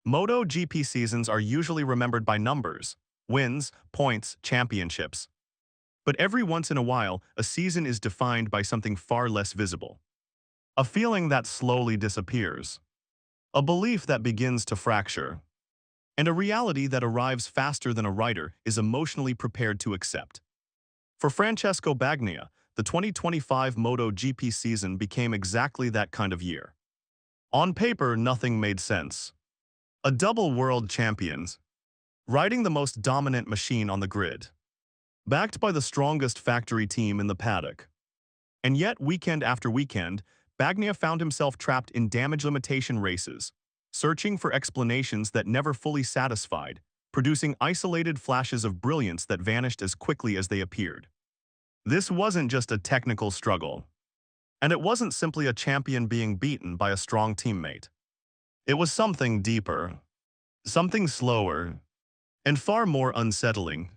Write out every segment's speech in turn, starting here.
MotoGP seasons are usually remembered by numbers, wins, points, championships. But every once in a while, a season is defined by something far less visible. A feeling that slowly disappears. A belief that begins to fracture. And a reality that arrives faster than a writer is emotionally prepared to accept. For Francesco Bagnaia, the 2025 MotoGP season became exactly that kind of year. On paper, nothing made sense. A double world champions, riding the most dominant machine on the grid, backed by the strongest factory team in the paddock. And yet, weekend after weekend, Bagnaia found himself trapped in damage limitation races, searching for explanations that never fully satisfied, producing isolated flashes of brilliance that vanished as quickly as they appeared. This wasn't just a technical struggle. And it wasn't simply a champion being beaten by a strong teammate. It was something deeper, something slower, and far more unsettling.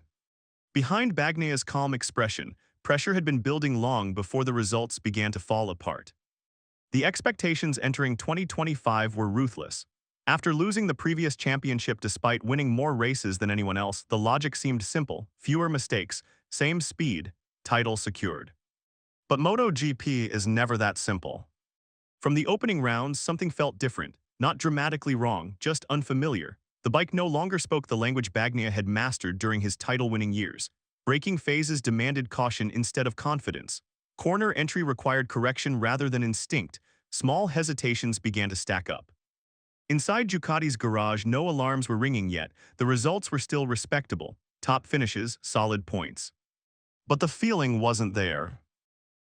Behind Bagnaia's calm expression, pressure had been building long before the results began to fall apart. The expectations entering 2025 were ruthless. After losing the previous championship despite winning more races than anyone else, the logic seemed simple: fewer mistakes, same speed, title secured. But MotoGP is never that simple. From the opening rounds, something felt different, not dramatically wrong, just unfamiliar. The bike no longer spoke the language Bagnaia had mastered during his title-winning years. Braking phases demanded caution instead of confidence. Corner entry required correction rather than instinct. Small hesitations began to stack up. Inside Ducati's garage, no alarms were ringing yet. The results were still respectable. Top finishes, solid points. But the feeling wasn't there.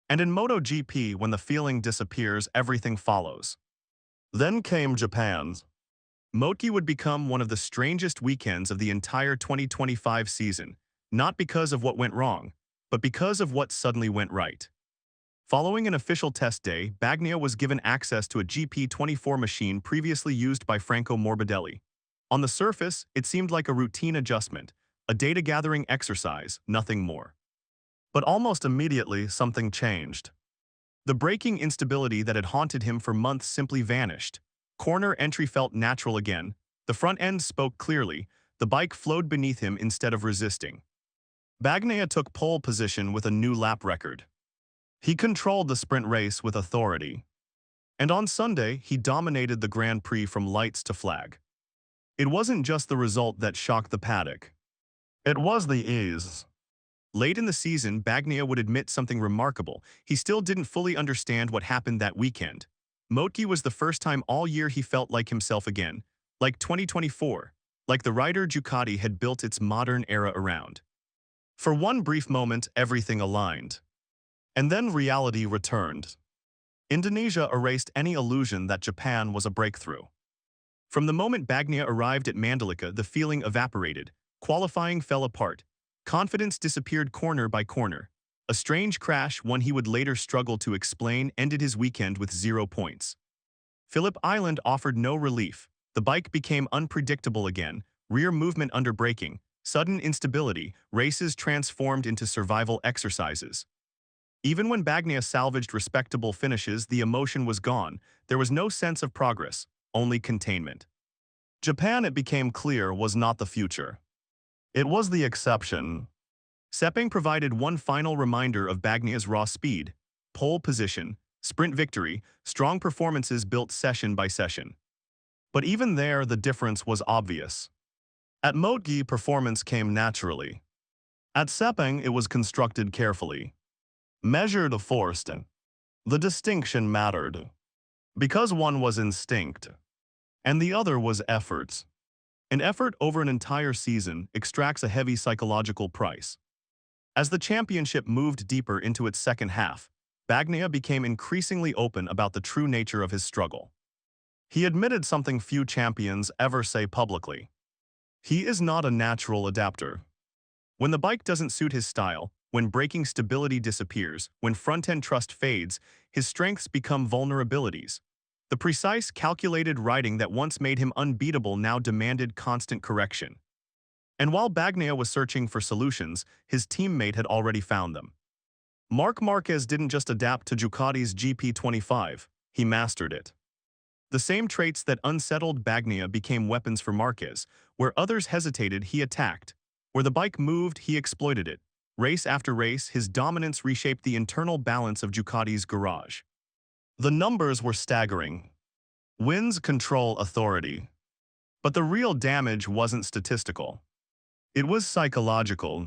And in MotoGP, when the feeling disappears, everything follows. Then came Japan's. MotoGP would become one of the strangest weekends of the entire 2025 season, not because of what went wrong, but because of what suddenly went right. Following an official test day, Bagnaia was given access to a GP24 machine previously used by Franco Morbidelli. On the surface, it seemed like a routine adjustment, a data-gathering exercise, nothing more. But almost immediately, something changed. The braking instability that had haunted him for months simply vanished. Corner entry felt natural again. The front end spoke clearly. The bike flowed beneath him instead of resisting. Bagnaia took pole position with a new lap record. He controlled the sprint race with authority. And on Sunday, he dominated the Grand Prix from lights to flag. It wasn't just the result that shocked the paddock. It was the ease. Late in the season, Bagnaia would admit something remarkable. He still didn't fully understand what happened that weekend. MotoGP was the first time all year he felt like himself again, like 2024, like the rider Ducati had built its modern era around. For one brief moment, everything aligned. And then reality returned. Indonesia erased any illusion that Japan was a breakthrough. From the moment Bagnaia arrived at Mandalika, the feeling evaporated. Qualifying fell apart. Confidence disappeared corner by corner. A strange crash, one he would later struggle to explain, ended his weekend with 0 points. Phillip Island offered no relief. The bike became unpredictable again, rear movement under braking, sudden instability, races transformed into survival exercises. Even when Bagnaia salvaged respectable finishes, the emotion was gone. There was no sense of progress, only containment. Japan, it became clear, was not the future. It was the exception. Sepang provided one final reminder of Bagnaia's raw speed: pole position, sprint victory, strong performances built session by session. But even there, the difference was obvious. At MotoGP, performance came naturally. At Sepang, it was constructed carefully. Measured, forced. The distinction mattered. Because one was instinct, and the other was effort. An effort over an entire season extracts a heavy psychological price. As the championship moved deeper into its second half, Bagnaia became increasingly open about the true nature of his struggle. He admitted something few champions ever say publicly. He is not a natural adapter. When the bike doesn't suit his style, when braking stability disappears, when front-end trust fades, his strengths become vulnerabilities. The precise, calculated riding that once made him unbeatable now demanded constant correction. And while Bagnaia was searching for solutions, his teammate had already found them. Marc Marquez didn't just adapt to Ducati's GP25, he mastered it. The same traits that unsettled Bagnaia became weapons for Marquez. Where others hesitated, he attacked. Where the bike moved, he exploited it. Race after race, his dominance reshaped the internal balance of Ducati's garage. The numbers were staggering. Wins control authority. But the real damage wasn't statistical. It was psychological.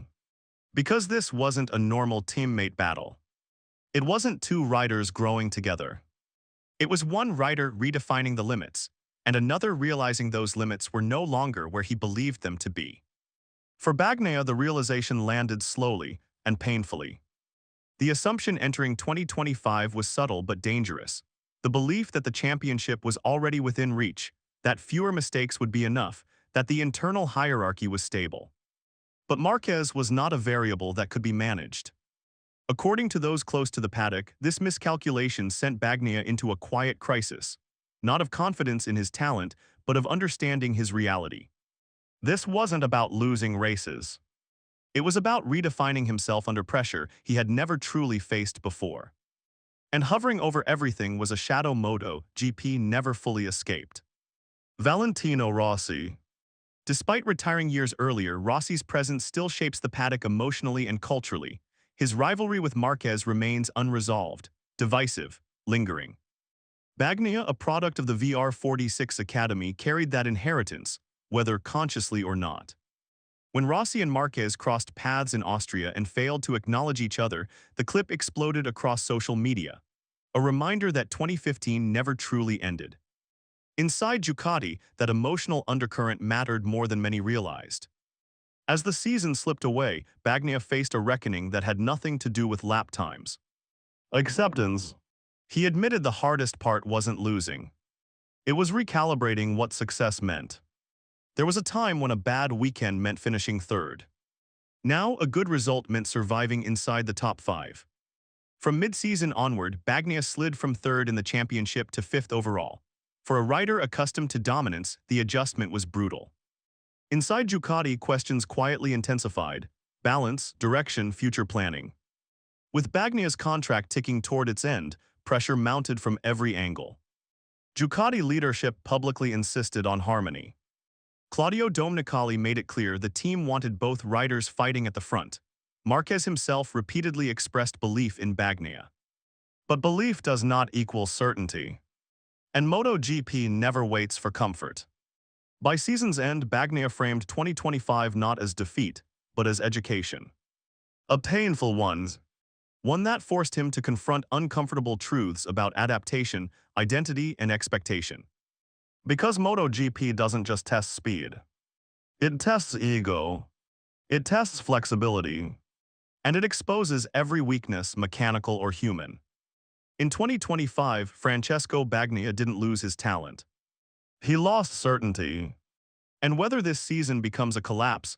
Because this wasn't a normal teammate battle. It wasn't two riders growing together. It was one rider redefining the limits, and another realizing those limits were no longer where he believed them to be. For Bagnaia, the realization landed slowly and painfully. The assumption entering 2025 was subtle but dangerous. The belief that the championship was already within reach, that fewer mistakes would be enough, that the internal hierarchy was stable. But Marquez was not a variable that could be managed. According to those close to the paddock, this miscalculation sent Bagnaia into a quiet crisis, not of confidence in his talent, but of understanding his reality. This wasn't about losing races. It was about redefining himself under pressure he had never truly faced before. And hovering over everything was a shadow MotoGP never fully escaped. Valentino Rossi. Despite retiring years earlier, Rossi's presence still shapes the paddock emotionally and culturally. His rivalry with Marquez remains unresolved, divisive, lingering. Bagnaia, a product of the VR46 Academy, carried that inheritance, whether consciously or not. When Rossi and Marquez crossed paths in Austria and failed to acknowledge each other, the clip exploded across social media, a reminder that 2015 never truly ended. Inside Ducati, that emotional undercurrent mattered more than many realized. As the season slipped away, Bagnaia faced a reckoning that had nothing to do with lap times. Acceptance. He admitted the hardest part wasn't losing. It was recalibrating what success meant. There was a time when a bad weekend meant finishing third. Now, a good result meant surviving inside the top 5. From mid-season onward, Bagnaia slid from third in the championship to 5th overall. For a rider accustomed to dominance, the adjustment was brutal. Inside Ducati, questions quietly intensified: balance, direction, future planning. With Bagnaia's contract ticking toward its end, pressure mounted from every angle. Ducati leadership publicly insisted on harmony. Claudio Domenicali made it clear the team wanted both riders fighting at the front. Marquez himself repeatedly expressed belief in Bagnaia. But belief does not equal certainty. And MotoGP never waits for comfort. By season's end, Bagnaia framed 2025 not as defeat, but as education. A painful one that forced him to confront uncomfortable truths about adaptation, identity, and expectation. Because MotoGP doesn't just test speed. It tests ego. It tests flexibility. And it exposes every weakness, mechanical or human. In 2025, Francesco Bagnaia didn't lose his talent. He lost certainty. And whether this season becomes a collapse